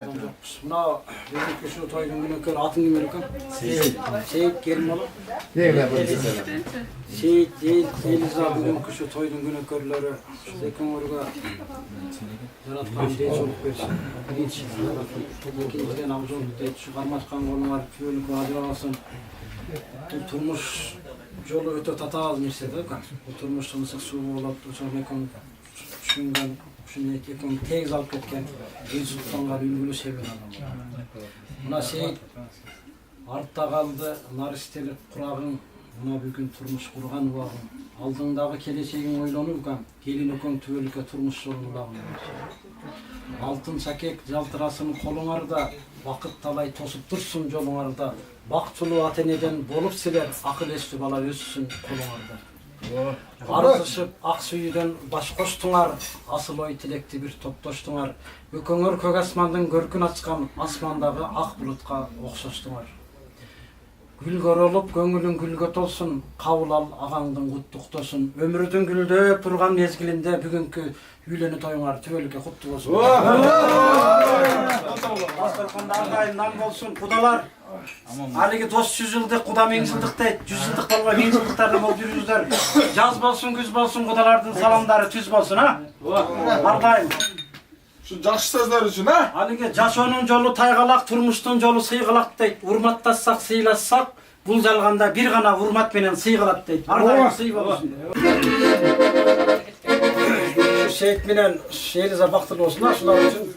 Mına bizimki şu toydun günü kör atın gibi ekan. Seyit gelin oğlum. Ne bu? Seyit değil, Eliza bugünkü şu toydun günü körleri. Zekin orga yaratkan değil çoluk versin. Birinci, ikinciden avzun değil, şu karmaşkan konu var, tüyölük vacil alsın. Bu turmuş yolu öte tata azmış dedi. Bu turmuş tanısık su olup, sonra ekon düşüngen, şimdi ekon tez alıp ketken, el sultanlar ülgülü sevilen adam. Buna artta kaldı, nar istelip kurağın, buna bugün turmuş kurgan uağın. Aldığındağı keleceğin oylanırken, gelin ökön tüvelike turmuş yolunu bağın. Altın sakek jaltırasın kolunarda, vakit talay tosup dursun yolunarda. Bakçılığı ateneden bolup siler, akıl esti bala özsün kolunarda. Artışıp ak suyudan baş koştuңar, asıl oy tilekti bir toptoştuңar. Ököңөр kök asmandın görkün açkan, asmandağı ak bulutqa okşoştuңar. Gülgör olup göңülüň gülgö tolsun, kabul al agаңdın kutluktosun. Ömrüdün gülдөp turgan mezgilinde bugünkü üyleni toyuңar tübölükке kutlu bolsun. Dasturkanda ardayından bolsun kudalar. Haligi dost 100 yıldık, kuda 1000 yıldık deyt. 100 yıldık bolma 1000 yıldıktarda bol yürüyüzler. Yaz bolsun, güz bolsun, kudalardın salamdары tüz bolsun ha. Ardayım. Şu жақсы sözler için ha? Haligi jaşoonun jolu taygalak, turmuştun jolu sıygalak deyt. Urmattassak, sıylassak, bul jalganda bir gana urmat menen sıygalap deyt. Ardayım sıy bolsun. Şu Seyit menen Eliza baktılı olsun ha, şular için.